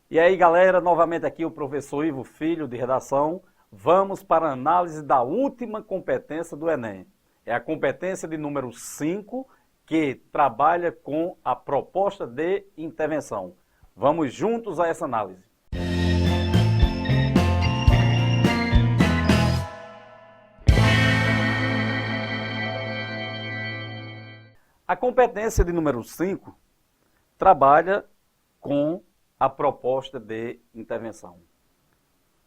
E aí, galera, novamente aqui o professor Ivo Filho, de redação. Vamos para a análise da última competência do Enem. É a competência de número 5, que trabalha com a proposta de intervenção. Vamos juntos a essa análise. A competência de número 5 trabalha com a proposta de intervenção.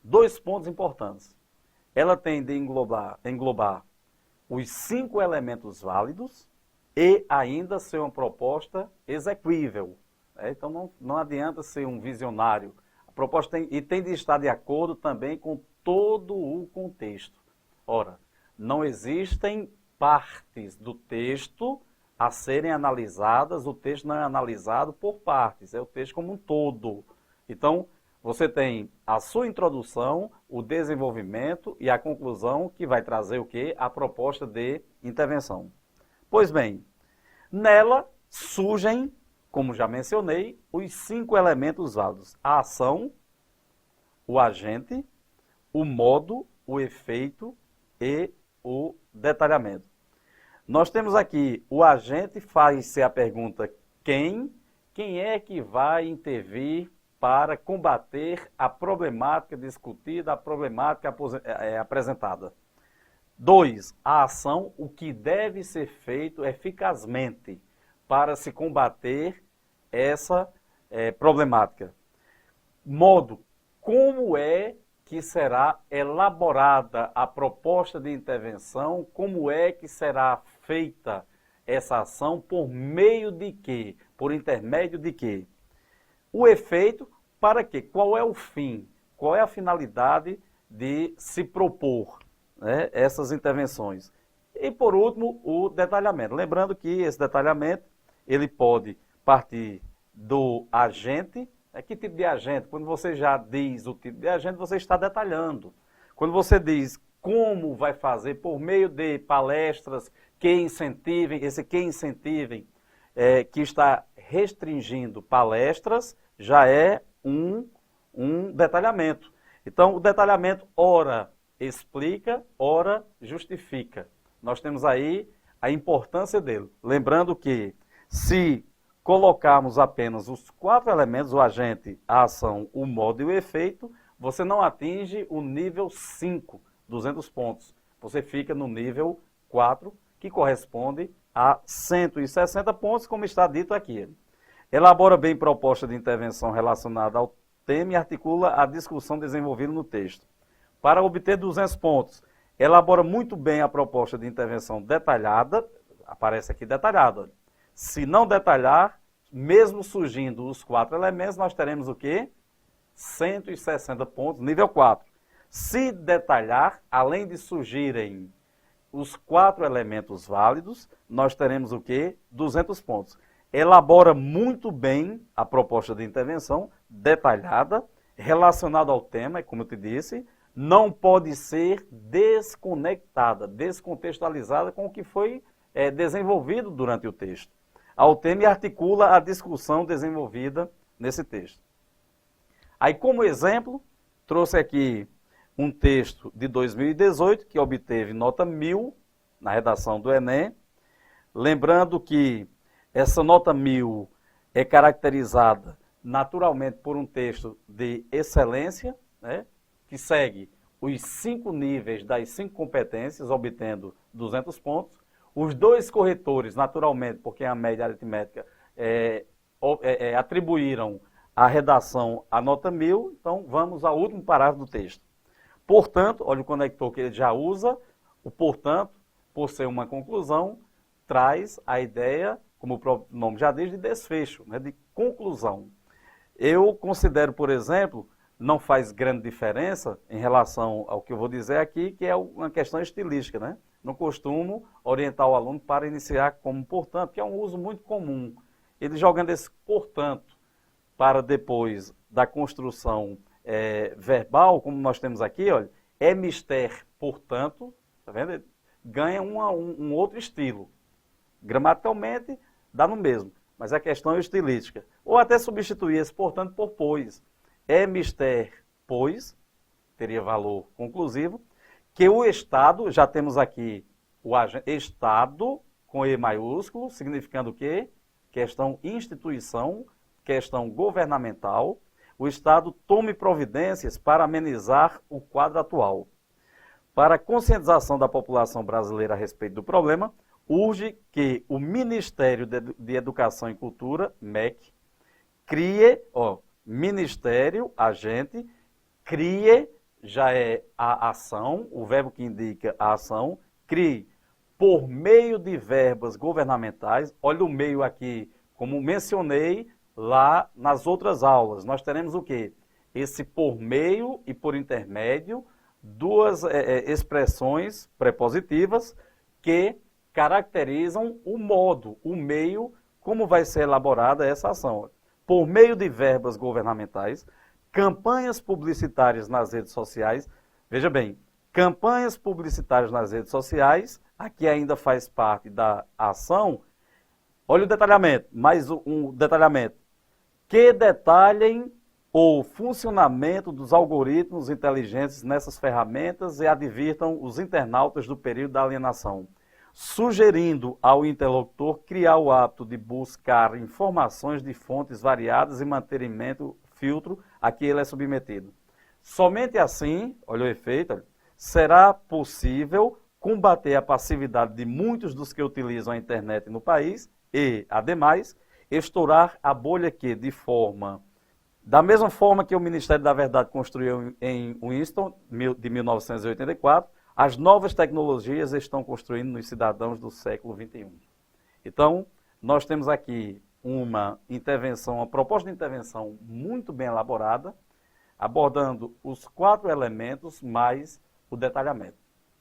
Dois pontos importantes. Ela tem de englobar os 5 elementos válidos e ainda ser uma proposta execuível. Então não adianta ser um visionário. A proposta tem de estar de acordo também com todo o contexto. Ora, não existem partes do texto a serem analisadas, o texto não é analisado por partes, é o texto como um todo. Então, você tem a sua introdução, o desenvolvimento e a conclusão, que vai trazer o quê? A proposta de intervenção. Pois bem, nela surgem, como já mencionei, os 5 elementos válidos: a ação, o agente, o modo, o efeito e o detalhamento. Nós temos aqui o agente, faz-se a pergunta quem é que vai intervir para combater a problemática discutida, a problemática apresentada. 2, a ação, o que deve ser feito eficazmente para se combater essa problemática. Modo, como é que será elaborada a proposta de intervenção, como é que será feita essa ação, por meio de quê? Por intermédio de quê? O efeito, para quê? Qual é o fim? Qual é a finalidade de se propor, né, essas intervenções? E, por último, o detalhamento. Lembrando que esse detalhamento ele pode partir do agente. Que tipo de agente? Quando você já diz o tipo de agente, você está detalhando. Quando você diz como vai fazer, por meio de palestras que incentivem, que está restringindo palestras, já é um detalhamento. Então, o detalhamento, ora explica, ora justifica. Nós temos aí a importância dele. Lembrando que, se colocarmos apenas os 4 elementos, o agente, a ação, o modo e o efeito, você não atinge o nível 5, 200 pontos. Você fica no nível 4, que corresponde a 160 pontos, como está dito aqui. Elabora bem proposta de intervenção relacionada ao tema e articula a discussão desenvolvida no texto. Para obter 200 pontos, elabora muito bem a proposta de intervenção detalhada, aparece aqui detalhada. Se não detalhar, mesmo surgindo os 4 elementos, nós teremos o quê? 160 pontos, nível 4. Se detalhar, além de surgirem os 4 elementos válidos, nós teremos o quê? 200 pontos. Elabora muito bem a proposta de intervenção, detalhada, relacionada ao tema, como eu te disse, não pode ser desconectada, descontextualizada com o que foi desenvolvido durante o texto. Ao tema e articula a discussão desenvolvida nesse texto. Aí, como exemplo, trouxe aqui um texto de 2018, que obteve nota 1000 na redação do Enem. Lembrando que essa nota 1000 é caracterizada naturalmente por um texto de excelência, né, que segue os 5 níveis das 5 competências, obtendo 200 pontos. Os 2 corretores, naturalmente, porque a média aritmética, atribuíram à redação a nota 1000. Então, vamos ao último parágrafo do texto. Portanto, olha o conector que ele já usa, o portanto, por ser uma conclusão, traz a ideia, como o próprio nome já diz, de desfecho, né, de conclusão. Eu considero, por exemplo, não faz grande diferença em relação ao que eu vou dizer aqui, que é uma questão estilística, né? Não costumo orientar o aluno para iniciar como portanto, que é um uso muito comum. Ele jogando esse portanto para depois da construção verbal, como nós temos aqui, olha, é mister, portanto, tá vendo? Ele ganha um outro estilo. Gramaticalmente, dá no mesmo, mas a questão é estilística. Ou até substituir esse portanto por pois. é mister, pois, teria valor conclusivo, que o Estado, já temos aqui o Estado com E maiúsculo, significando o quê? Questão instituição, questão governamental, o Estado tome providências para amenizar o quadro atual. Para a conscientização da população brasileira a respeito do problema, urge que o Ministério de Educação e Cultura, MEC, crie, Ministério, agente, crie, já é a ação, o verbo que indica a ação, crie por meio de verbas governamentais, olha o meio aqui, como mencionei lá nas outras aulas, nós teremos o quê? Esse por meio e por intermédio, duas expressões prepositivas que caracterizam o modo, o meio, como vai ser elaborada essa ação. Por meio de verbas governamentais, campanhas publicitárias nas redes sociais, veja bem, campanhas publicitárias nas redes sociais, aqui ainda faz parte da ação, olha o detalhamento, mais um detalhamento, que detalhem o funcionamento dos algoritmos inteligentes nessas ferramentas e advirtam os internautas do período da alienação, sugerindo ao interlocutor criar o hábito de buscar informações de fontes variadas e mantenimento filtro a que ele é submetido. Somente assim, olha o efeito, será possível combater a passividade de muitos dos que utilizam a internet no país e, ademais, estourar a bolha que, da mesma forma que o Ministério da Verdade construiu em Winston, de 1984, as novas tecnologias estão construindo nos cidadãos do século XXI. Então, nós temos aqui uma proposta de intervenção muito bem elaborada, abordando os 4 elementos mais o detalhamento.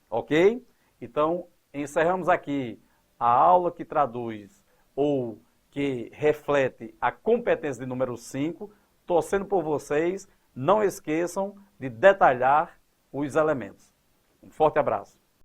Ok? Então, encerramos aqui a aula que traduz ou que reflete a competência de número 5, torcendo por vocês, não esqueçam de detalhar os elementos. Um forte abraço.